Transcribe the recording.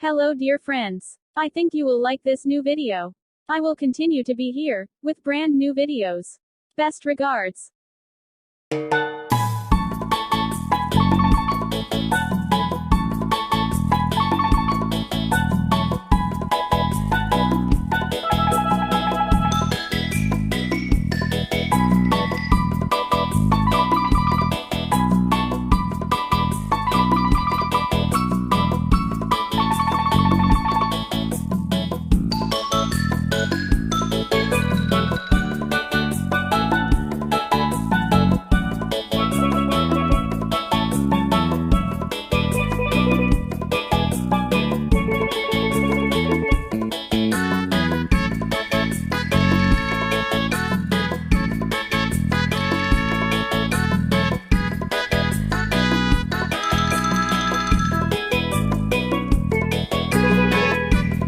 Hello dear friends. I think you will like this new video. I will continue to be here, with brand new videos. Best regards.